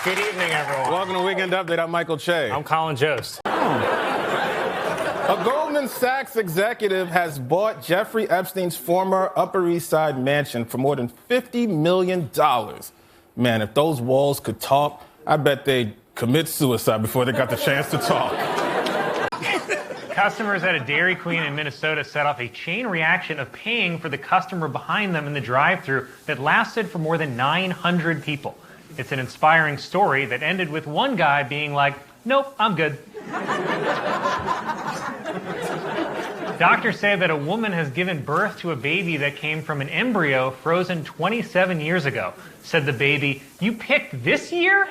Good evening, everyone. Welcome to Weekend Update. I'm Michael Che. I'm Colin Jost. A Goldman Sachs executive has bought Jeffrey Epstein's former Upper East Side mansion for more than $50 million. Man, if those walls could talk, I bet they'd commit suicide before they got the chance to talk. Customers at a Dairy Queen in Minnesota set off a chain reaction of paying for the customer behind them in the drive-thru that lasted for more than 900 people. It's an inspiring story that ended with one guy being like, "Nope, I'm good." Doctors say that a woman has given birth to a baby that came from an embryo frozen 27 years ago. Said the baby, "You picked this year?"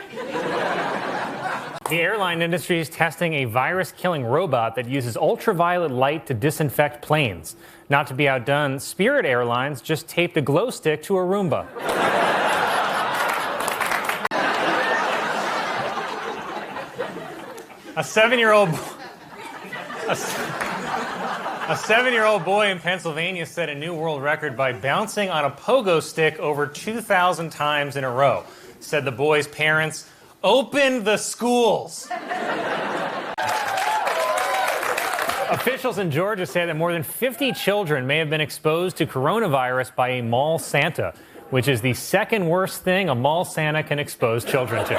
The airline industry is testing a virus-killing robot that uses ultraviolet light to disinfect planes. Not to be outdone, Spirit Airlines just taped a glow stick to a Roomba. A seven-year-old boy in Pennsylvania set a new world record by bouncing on a pogo stick over 2,000 times in a row. Said the boy's parents, "Open the schools." Officials in Georgia say that more than 50 children may have been exposed to coronavirus by a mall Santa, which is the second worst thing a mall Santa can expose children to.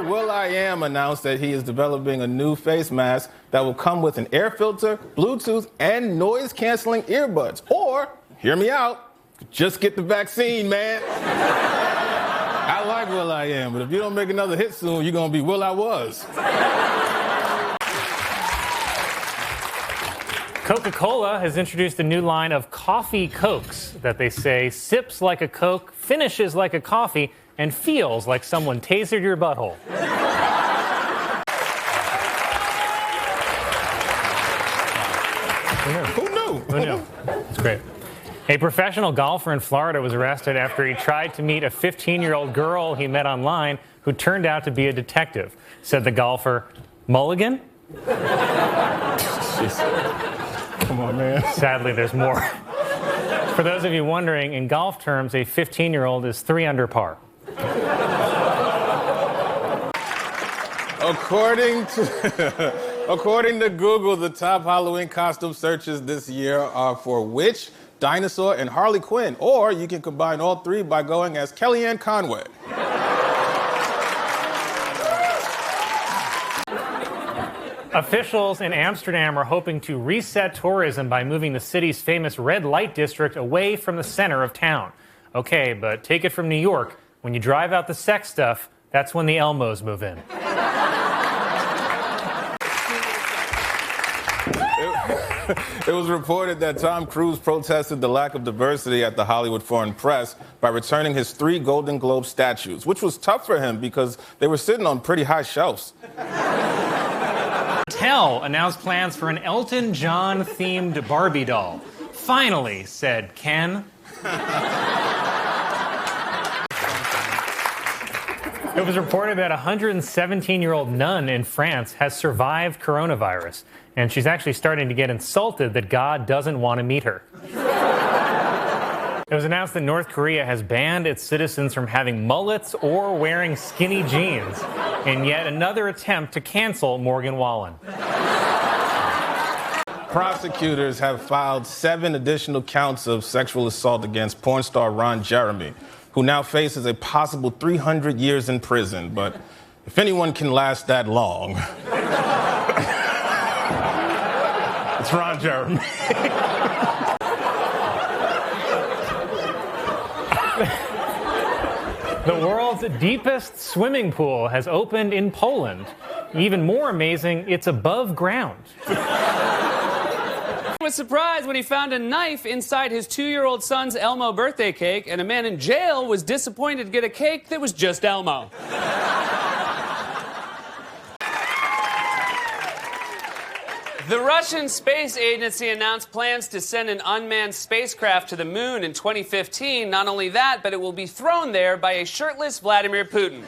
will.i.am announced that he is developing a new face mask that will come with an air filter, Bluetooth, and noise-canceling earbuds. Or, hear me out, just get the vaccine, man. I like will.i.am, but if you don't make another hit soon, you're going to be Will I Was. Coca-Cola has introduced a new line of coffee Cokes that they say sips like a Coke, finishes like a coffee, and feels like someone tasered your butthole. Who knew? Who knew? It's great. A professional golfer in Florida was arrested after he tried to meet a 15-year-old girl he met online who turned out to be a detective. Said the golfer, "Mulligan?" Come on, man. Sadly, there's more. For those of you wondering, in golf terms, a 15-year-old is 3 under par. According to Google, the top Halloween costume searches this year are for Witch, Dinosaur, and Harley Quinn. Or you can combine all three by going as Kellyanne Conway. Officials in Amsterdam are hoping to reset tourism by moving the city's famous red light district away from the center of town. Okay, but take it from New York. When you drive out the sex stuff, that's when the Elmos move in. It was reported that Tom Cruise protested the lack of diversity at the Hollywood Foreign Press by returning his 3 Golden Globe statues, which was tough for him because they were sitting on pretty high shelves. Mattel announced plans for an Elton John-themed Barbie doll. Finally, said Ken. It was reported that a 117-year-old nun in France has survived coronavirus, and she's actually starting to get insulted that God doesn't want to meet her. It was announced that North Korea has banned its citizens from having mullets or wearing skinny jeans, in yet another attempt to cancel Morgan Wallen. Prosecutors have filed 7 additional counts of sexual assault against porn star Ron Jeremy, who now faces a possible 300 years in prison. But if anyone can last that long, it's Ron Jeremy. The world's deepest swimming pool has opened in Poland. Even more amazing, it's above ground. Was surprised when he found a knife inside his 2-year-old son's Elmo birthday cake, and a man in jail was disappointed to get a cake that was just Elmo. The Russian Space Agency announced plans to send an unmanned spacecraft to the moon in 2015. Not only that, but it will be thrown there by a shirtless Vladimir Putin.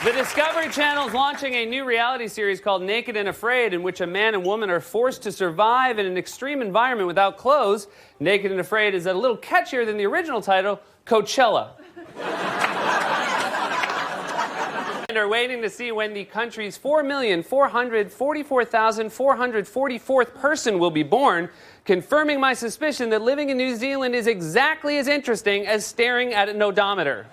The Discovery Channel is launching a new reality series called Naked and Afraid, in which a man and woman are forced to survive in an extreme environment without clothes. Naked and Afraid is a little catchier than the original title, Coachella. Ireland are waiting to see when the country's 4,444,444th person will be born, confirming my suspicion that living in New Zealand is exactly as interesting as staring at an odometer.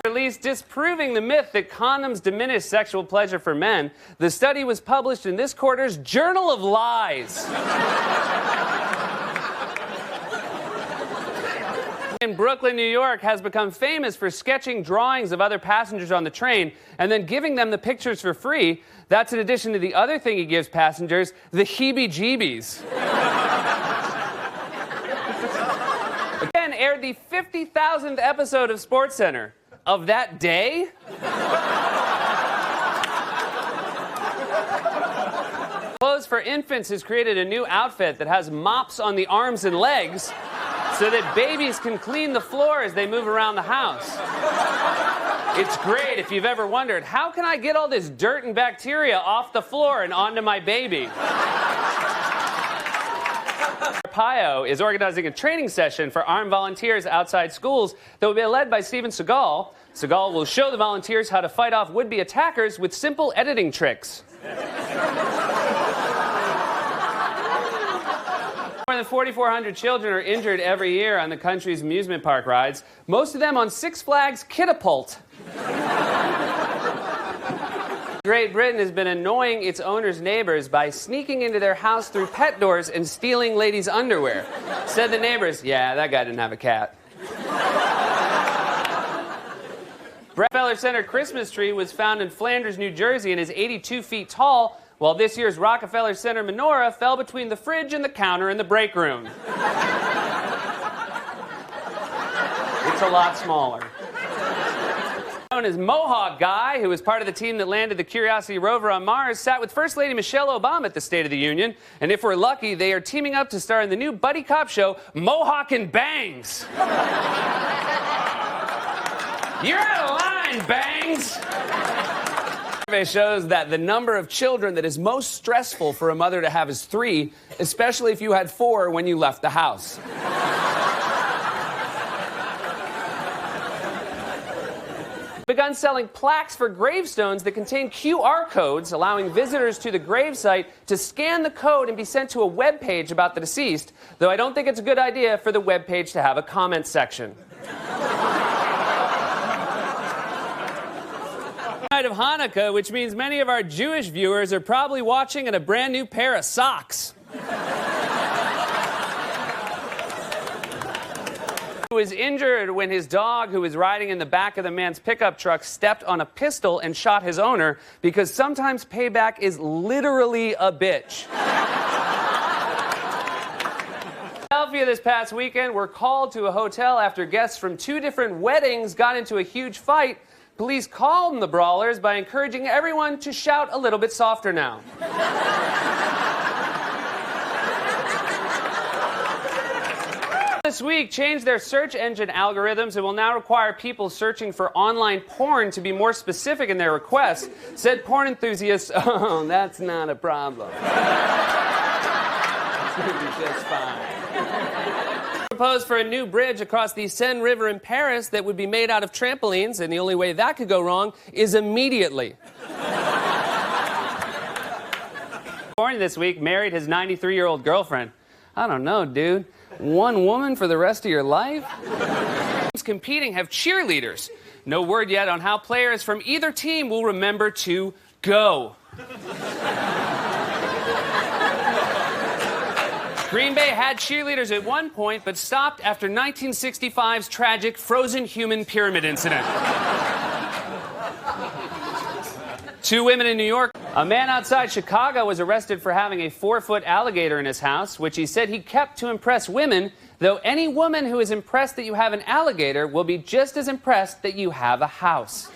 Released disproving the myth that condoms diminish sexual pleasure for men. The study was published in this quarter's Journal of Lies. In Brooklyn, New York, has become famous for sketching drawings of other passengers on the train and then giving them the pictures for free. That's in addition to the other thing he gives passengers, the heebie-jeebies. Again, aired the 50,000th episode of SportsCenter. Of that day? Clothes for Infants has created a new outfit that has mops on the arms and legs so that babies can clean the floor as they move around the house. It's great if you've ever wondered, how can I get all this dirt and bacteria off the floor and onto my baby? Arpaio is organizing a training session for armed volunteers outside schools that will be led by Steven Seagal. Seagal will show the volunteers how to fight off would-be attackers with simple editing tricks. More than 4,400 children are injured every year on the country's amusement park rides, most of them on Six Flags Kitapult. Great Britain has been annoying its owners' neighbors by sneaking into their house through pet doors and stealing ladies' underwear. Said the neighbors, yeah, that guy didn't have a cat. Rockefeller Center Christmas tree was found in Flanders, New Jersey, and is 82 feet tall, while this year's Rockefeller Center menorah fell between the fridge and the counter in the break room. It's a lot smaller. Known as Mohawk Guy, who was part of the team that landed the Curiosity rover on Mars, sat with First Lady Michelle Obama at the State of the Union, and if we're lucky, they are teaming up to star in the new buddy cop show, Mohawk and Bangs. You're out of line, Bangs! Survey shows that the number of children that is most stressful for a mother to have is 3, especially if you had 4 when you left the house. Begun selling plaques for gravestones that contain QR codes, allowing visitors to the gravesite to scan the code and be sent to a web page about the deceased, though I don't think it's a good idea for the web page to have a comment section. Night of Hanukkah, which means many of our Jewish viewers are probably watching in a brand new pair of socks. Who was injured when his dog, who was riding in the back of the man's pickup truck, stepped on a pistol and shot his owner, because sometimes payback is literally a bitch. Philadelphia this past weekend were called to a hotel after guests from 2 different weddings got into a huge fight. Police calmed the brawlers by encouraging everyone to shout a little bit softer now. This week changed their search engine algorithms and will now require people searching for online porn to be more specific in their requests. Said porn enthusiasts, oh, that's not a problem. It's going to be just fine. Proposed for a new bridge across the Seine River in Paris that would be made out of trampolines, and the only way that could go wrong is immediately. This week married his 93-year-old girlfriend. I don't know, dude. One woman for the rest of your life? Competing have cheerleaders. No word yet on how players from either team will remember to go. Green Bay had cheerleaders at one point, but stopped after 1965's tragic frozen human pyramid incident. 2 women in New York. A man outside Chicago was arrested for having a 4-foot alligator in his house, which he said he kept to impress women, though any woman who is impressed that you have an alligator will be just as impressed that you have a house.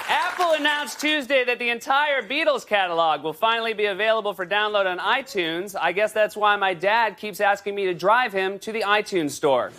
Apple announced Tuesday that the entire Beatles catalog will finally be available for download on iTunes. I guess that's why my dad keeps asking me to drive him to the iTunes store.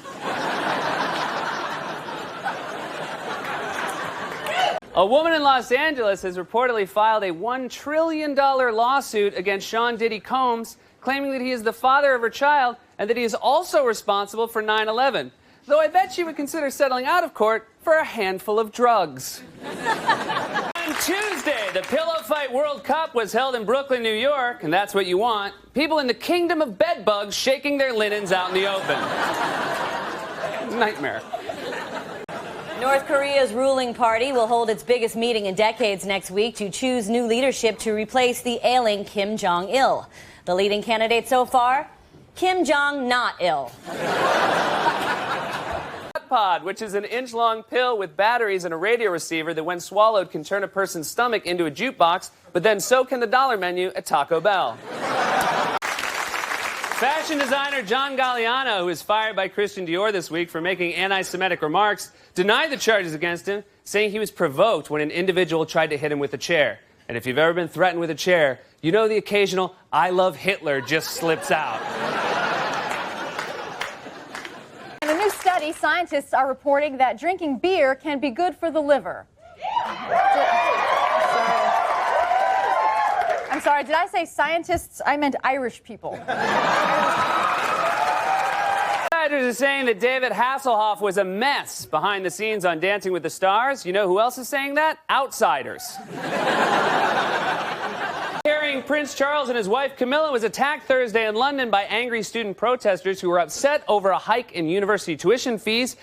A woman in Los Angeles has reportedly filed a $1 trillion lawsuit against Sean Diddy Combs, claiming that he is the father of her child and that he is also responsible for 9/11. though I bet she would consider settling out of court for a handful of drugs. On Tuesday, the Pillow Fight World Cup was held in Brooklyn, New York, and that's what you want. People in the kingdom of bedbugs shaking their linens out in the open. Nightmare. North Korea's ruling party will hold its biggest meeting in decades next week to choose new leadership to replace the ailing Kim Jong-il. The leading candidate so far, Kim Jong not ill. Pod, which is an inch-long pill with batteries and a radio receiver that when swallowed can turn a person's stomach into a jukebox, but then so can the dollar menu at Taco Bell. Fashion designer John Galliano, who was fired by Christian Dior this week for making anti-Semitic remarks, denied the charges against him, saying he was provoked when an individual tried to hit him with a chair. And if you've ever been threatened with a chair, you know the occasional "I love Hitler" just slips out. In a new study, scientists are reporting that drinking beer can be good for the liver. I'm sorry, did I say scientists? I meant Irish people. Insiders are saying that David Hasselhoff was a mess behind the scenes on Dancing with the Stars. You know who else is saying that? Outsiders. Carrying Prince Charles and his wife Camilla was attacked Thursday in London by angry student protesters who were upset over a hike in university tuition fees.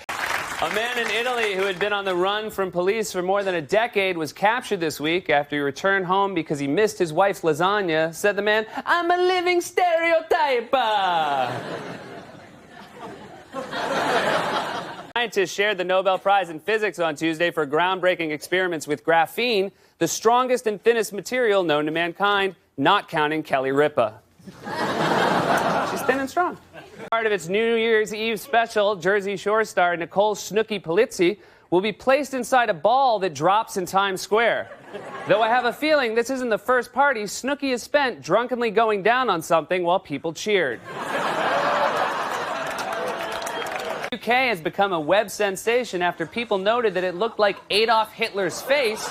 A man in Italy who had been on the run from police for more than a decade was captured this week after he returned home because he missed his wife's lasagna. Said the man, "I'm a living stereotype." Scientists shared the Nobel Prize in Physics on Tuesday for groundbreaking experiments with graphene, the strongest and thinnest material known to mankind, not counting Kelly Ripa. She's thin and strong. Part of its New Year's Eve special, Jersey Shore star Nicole Snooki Polizzi will be placed inside a ball that drops in Times Square. Though I have a feeling this isn't the first party Snooki has spent drunkenly going down on something while people cheered. The UK has become a web sensation after people noted that it looked like Adolf Hitler's face.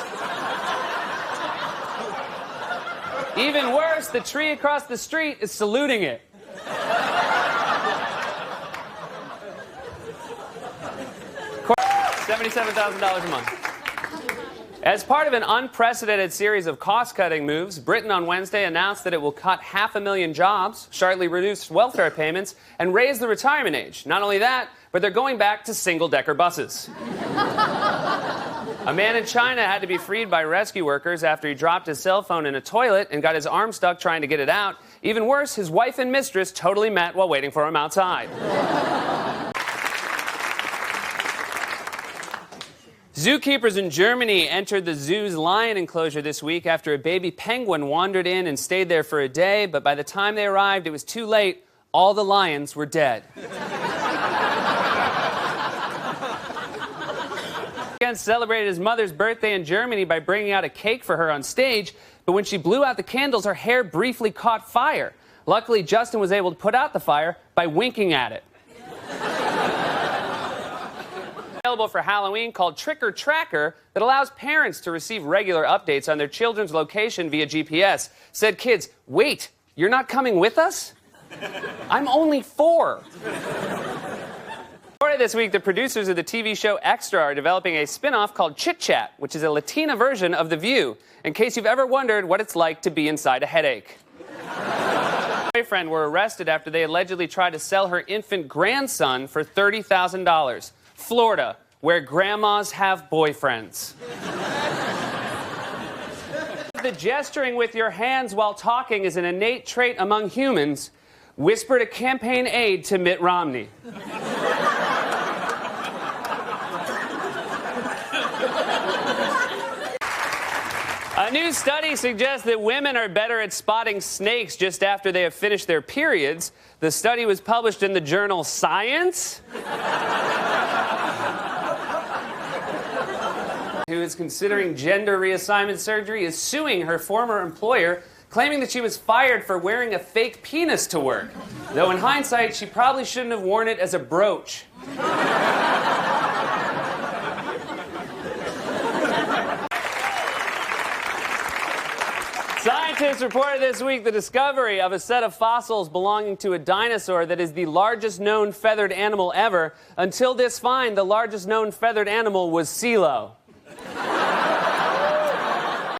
Even worse, the tree across the street is saluting it. $77,000 a month. As part of an unprecedented series of cost-cutting moves, Britain on Wednesday announced that it will cut 500,000 jobs, sharply reduce welfare payments, and raise the retirement age. Not only that, but they're going back to single-decker buses. A man in China had to be freed by rescue workers after he dropped his cell phone in a toilet and got his arm stuck trying to get it out. Even worse, his wife and mistress totally met while waiting for him outside. Zookeepers in Germany entered the zoo's lion enclosure this week after a baby penguin wandered in and stayed there for a day, but by the time they arrived, it was too late. All the lions were dead. Celebrated his mother's birthday in Germany by bringing out a cake for her on stage, but when she blew out the candles, her hair briefly caught fire. Luckily, Justin was able to put out the fire by winking at it. Available for Halloween called Trick or Tracker that allows parents to receive regular updates on their children's location via GPS. Said kids, "Wait, you're not coming with us? I'm only 4. This week, the producers of the TV show Extra are developing a spin-off called Chit Chat, which is a Latina version of The View, in case you've ever wondered what it's like to be inside a headache. Boyfriend were arrested after they allegedly tried to sell her infant grandson for $30,000. Florida, where grandmas have boyfriends. The gesturing with your hands while talking is an innate trait among humans, whispered a campaign aide to Mitt Romney. A new study suggests that women are better at spotting snakes just after they have finished their periods. The study was published in the journal Science. Who is considering gender reassignment surgery is suing her former employer, claiming that she was fired for wearing a fake penis to work. Though in hindsight, she probably shouldn't have worn it as a brooch. Scientists Scientists reported this week the discovery of a set of fossils belonging to a dinosaur that is the largest known feathered animal ever. Until this find, the largest known feathered animal was CeeLo.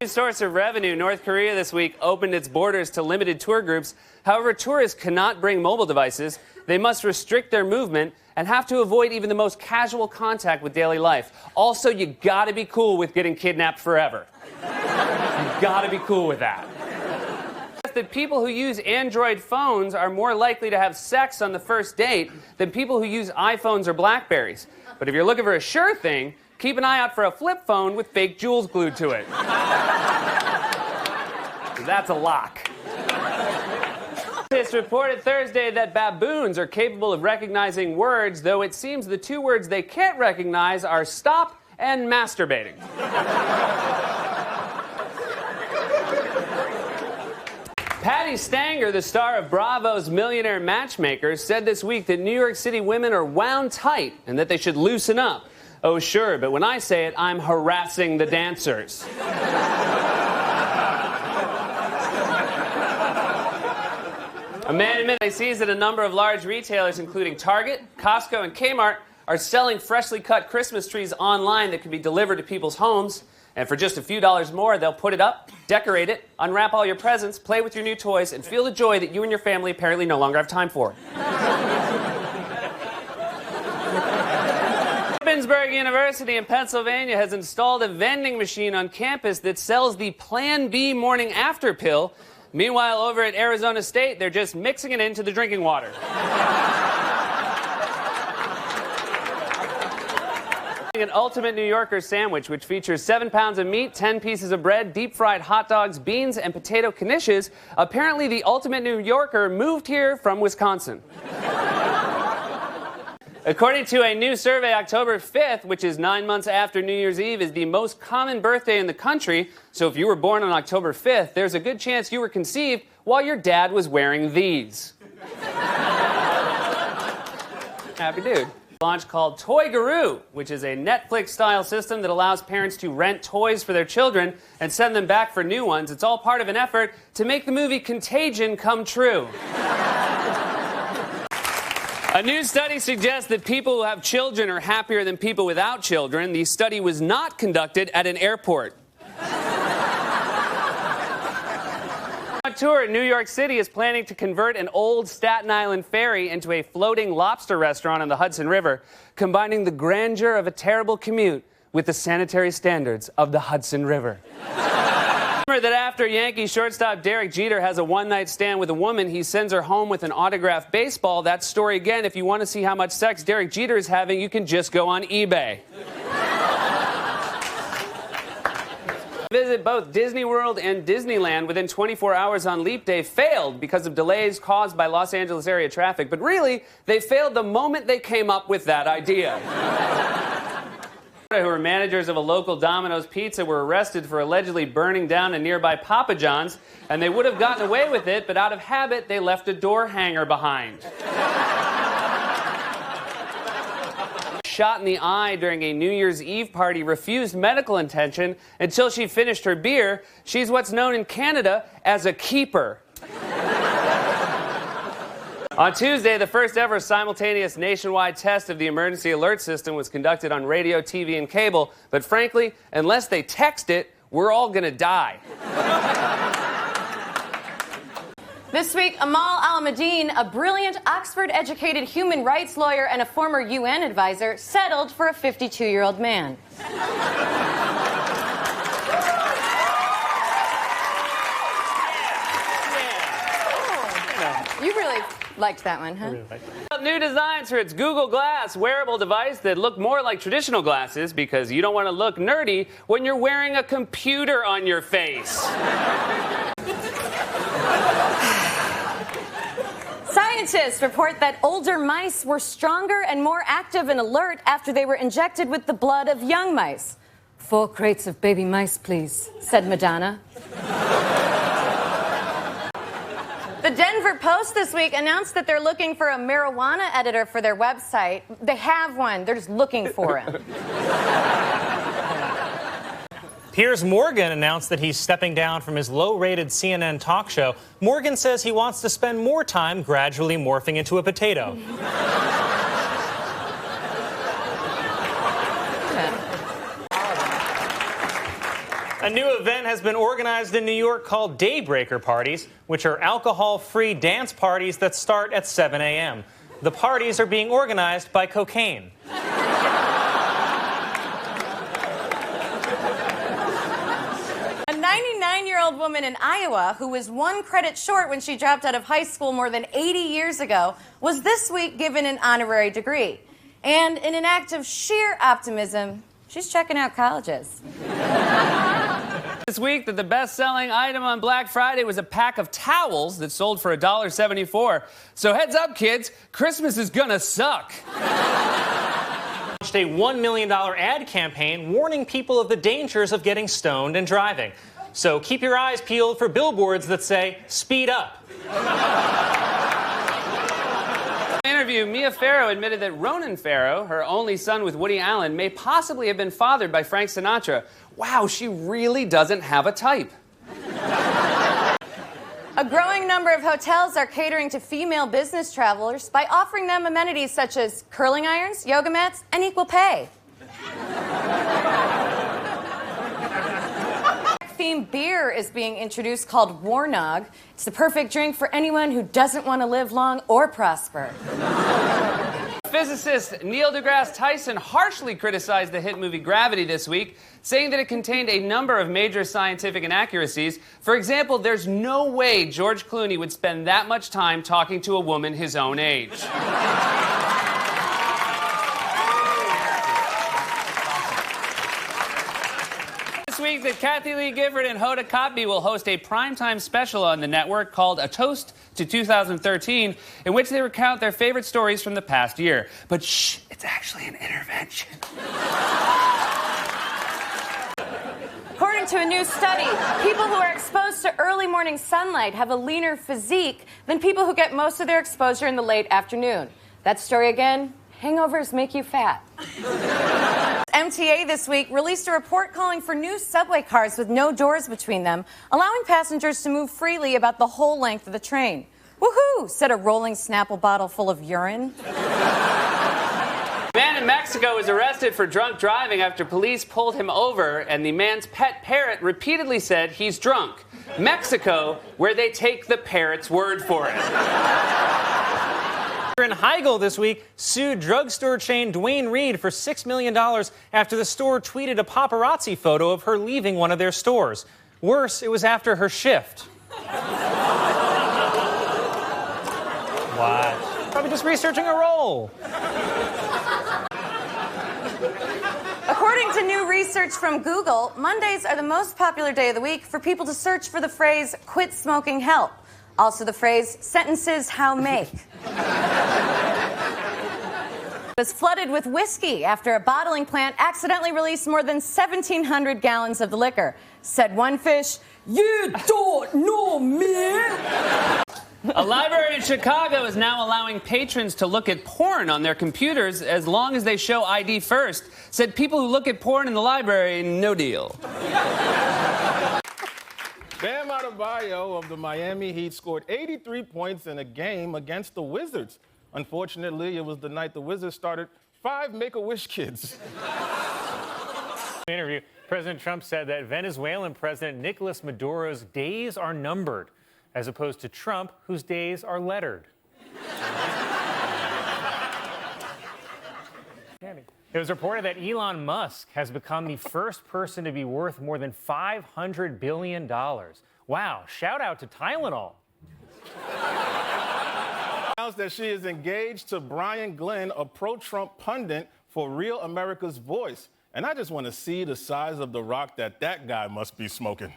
Source of revenue, North Korea this week opened its borders to limited tour groups. However, tourists cannot bring mobile devices. They must restrict their movement and have to avoid even the most casual contact with daily life. Also, you gotta be cool with getting kidnapped forever. You gotta be cool with that. That people who use Android phones are more likely to have sex on the first date than people who use iPhones or Blackberries. But if you're looking for a sure thing, keep an eye out for a flip phone with fake jewels glued to it. That's a lock. Scientists reported Thursday that baboons are capable of recognizing words, though it seems the two words they can't recognize are stop and masturbating. Patti Stanger, the star of Bravo's Millionaire Matchmakers, said this week that New York City women are wound tight and that they should loosen up. Oh, sure, but when I say it, I'm harassing the dancers. A man in Minnesota sees that a number of large retailers, including Target, Costco, and Kmart, are selling freshly cut Christmas trees online that can be delivered to people's homes. And for just a few dollars more, they'll put it up, decorate it, unwrap all your presents, play with your new toys, and feel the joy that you and your family apparently no longer have time for. Pittsburgh University in Pennsylvania has installed a vending machine on campus that sells the Plan B morning after pill. Meanwhile, over at Arizona State, they're just mixing it into the drinking water. An ultimate New Yorker sandwich, which features 7 pounds of meat, 10 pieces of bread, deep-fried hot dogs, beans, and potato knishes. Apparently, the ultimate New Yorker moved here from Wisconsin. According to a new survey, October 5th, which is 9 months after New Year's Eve, is the most common birthday in the country. So if you were born on October 5th, there's a good chance you were conceived while your dad was wearing these. Happy dude. Launch called Toy Guru, which is a Netflix-style system that allows parents to rent toys for their children and send them back for new ones. It's all part of an effort to make the movie Contagion come true. A new study suggests that people who have children are happier than people without children. The study was not conducted at an airport. A tour in New York City is planning to convert an old Staten Island ferry into a floating lobster restaurant on the Hudson River, combining the grandeur of a terrible commute with the sanitary standards of the Hudson River. That after Yankee shortstop Derek Jeter has a one-night stand with a woman, he sends her home with an autographed baseball. That story again. If you want to see how much sex Derek Jeter is having, you can just go on eBay. Visit both Disney World and Disneyland within 24 hours on Leap Day failed because of delays caused by Los Angeles area traffic. But really, they failed the moment they came up with that idea. Who were managers of a local Domino's Pizza were arrested for allegedly burning down a nearby Papa John's, and they would have gotten away with it, but out of habit, they left a door hanger behind. Shot in the eye during a New Year's Eve party refused medical attention until she finished her beer. She's what's known in Canada as a keeper. On Tuesday, the first ever simultaneous nationwide test of the emergency alert system was conducted on radio, TV, and cable. But frankly, unless they text it, we're all going to die. This week, Amal Al-Madin, a brilliant Oxford-educated human rights lawyer and a former UN advisor, settled for a 52-year-old man. You really liked that one, huh? New designs for its Google Glass wearable device that look more like traditional glasses because you don't want to look nerdy when you're wearing a computer on your face. Scientists report that older mice were stronger and more active and alert after they were injected with the blood of young mice. 4 crates of baby mice, please, said Madonna. The Denver Post this week announced that they're looking for a marijuana editor for their website. They have one. They're just looking for him. Piers Morgan announced that he's stepping down from his low-rated CNN talk show. Morgan says he wants to spend more time gradually morphing into a potato. A new event has been organized in New York called Daybreaker Parties, which are alcohol-free dance parties that start at 7 a.m. The parties are being organized by cocaine. A 99-year-old woman in Iowa who was 1 credit short when she dropped out of high school more than 80 years ago was this week given an honorary degree. And in an act of sheer optimism, she's checking out colleges. This week, that the best-selling item on Black Friday was a pack of towels that sold for $1.74. So heads up, kids, Christmas is gonna suck. Launched a $1 million ad campaign warning people of the dangers of getting stoned and driving. So keep your eyes peeled for billboards that say, speed up. In an interview, Mia Farrow admitted that Ronan Farrow, her only son with Woody Allen, may possibly have been fathered by Frank Sinatra. Wow, she really doesn't have a type. A growing number of hotels are catering to female business travelers by offering them amenities such as curling irons, yoga mats, and equal pay. Themed beer is being introduced called Warnog. It's the perfect drink for anyone who doesn't want to live long or prosper. Physicist Neil deGrasse Tyson harshly criticized the hit movie Gravity this week, saying that it contained a number of major scientific inaccuracies. For example, there's no way George Clooney would spend that much time talking to a woman his own age. This week, that Kathy Lee Gifford and Hoda Kotb will host a primetime special on the network called A Toast to 2013, in which they recount their favorite stories from the past year. But shh, it's actually an intervention. According to a new study, people who are exposed to early morning sunlight have a leaner physique than people who get most of their exposure in the late afternoon. That story again, hangovers make you fat. MTA this week released a report calling for new subway cars with no doors between them, allowing passengers to move freely about the whole length of the train. Woohoo, said a rolling Snapple bottle full of urine. A man in Mexico was arrested for drunk driving after police pulled him over, and the man's pet parrot repeatedly said he's drunk. Mexico, where they take the parrot's word for it. In Heigl this week sued drugstore chain Duane Reade for $6 million after the store tweeted a paparazzi photo of her leaving one of their stores. Worse, it was after her shift. What? Probably just researching a role. According to new research from Google, Mondays are the most popular day of the week for people to search for the phrase, quit smoking help. Also the phrase, sentences how make. Was flooded with whiskey after a bottling plant accidentally released more than 1,700 gallons of the liquor. Said one fish, "You don't know me." A library in Chicago is now allowing patrons to look at porn on their computers as long as they show ID first. Said people who look at porn in the library, no deal. Bam Adebayo of the Miami Heat scored 83 points in a game against the Wizards. Unfortunately, it was the night the Wizards started 5 Make-A-Wish kids. In an interview, President Trump said that Venezuelan President Nicolas Maduro's days are numbered, as opposed to Trump, whose days are lettered. It was reported that Elon Musk has become the first person to be worth more than $500 billion. Wow, shout out to Tylenol. Announced that she is engaged to Brian Glenn, a pro-Trump pundit for Real America's Voice. And I just want to see the size of the rock that guy must be smoking.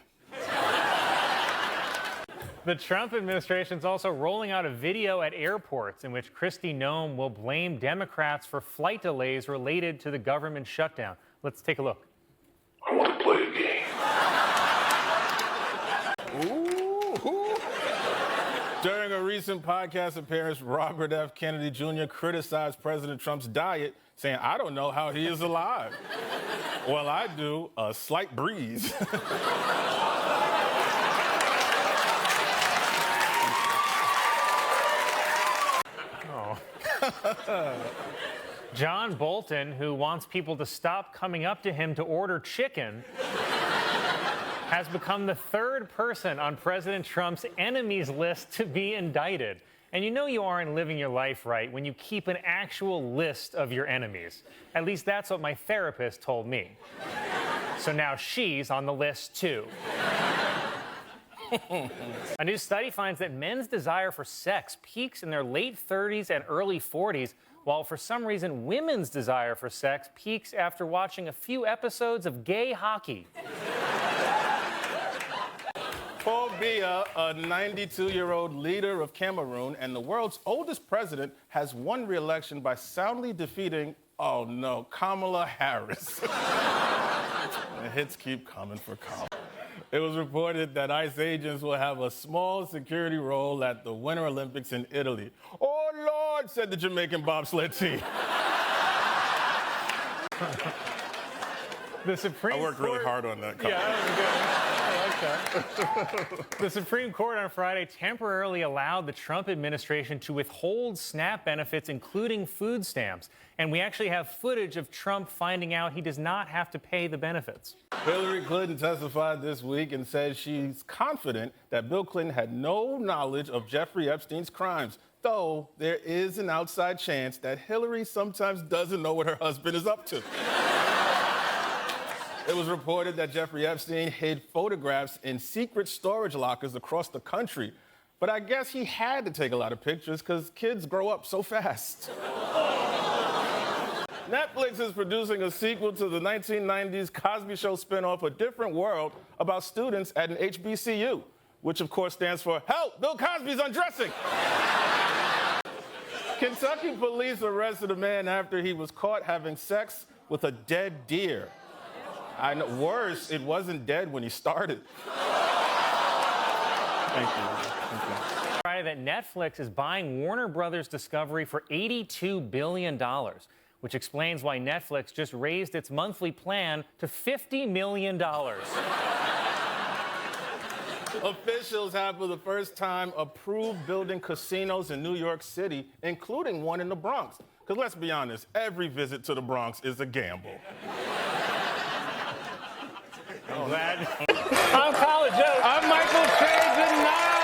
The Trump administration is also rolling out a video at airports in which Kristi Noem will blame Democrats for flight delays related to the government shutdown. Let's take a look. I want to play a game. Ooh. During a recent podcast appearance, Robert F. Kennedy Jr. criticized President Trump's diet, saying, "I don't know how he is alive." Well, I do. A slight breeze. John Bolton, who wants people to stop coming up to him to order chicken, has become the third person on President Trump's enemies list to be indicted. And you know you aren't living your life right when you keep an actual list of your enemies. At least that's what my therapist told me. So now she's on the list too. A new study finds that men's desire for sex peaks in their late 30s and early 40s, while for some reason women's desire for sex peaks after watching a few episodes of gay hockey. Paul Biya, a 92-year-old leader of Cameroon and the world's oldest president, has won re-election by soundly defeating, oh no, Kamala Harris. The hits keep coming for Kamala. It was reported that ICE agents will have a small security role at the Winter Olympics in Italy. Oh, Lord, said the Jamaican bobsled team. The Supreme I worked Court... really hard on that. Yeah, that was good. I like that. The Supreme Court on Friday temporarily allowed the Trump administration to withhold SNAP benefits, including food stamps. And we actually have footage of Trump finding out he does not have to pay the benefits. Hillary Clinton testified this week and said she's confident that Bill Clinton had no knowledge of Jeffrey Epstein's crimes, though there is an outside chance that Hillary sometimes doesn't know what her husband is up to. It was reported that Jeffrey Epstein hid photographs in secret storage lockers across the country, but I guess he had to take a lot of pictures because kids grow up so fast. Netflix is producing a sequel to the 1990s Cosby Show spinoff, A Different World, about students at an HBCU, which of course stands for Help! Bill Cosby's Undressing! Kentucky police arrested a man after he was caught having sex with a dead deer. I know, worse, it wasn't dead when he started. Thank you. That Netflix is buying Warner Brothers Discovery for $82 billion, which explains why Netflix just raised its monthly plan to $50 million. Officials have for the first time approved building casinos in New York City, including one in the Bronx. Because let's be honest, every visit to the Bronx is a gamble. I'm College Joe. I'm Michael K. Good night.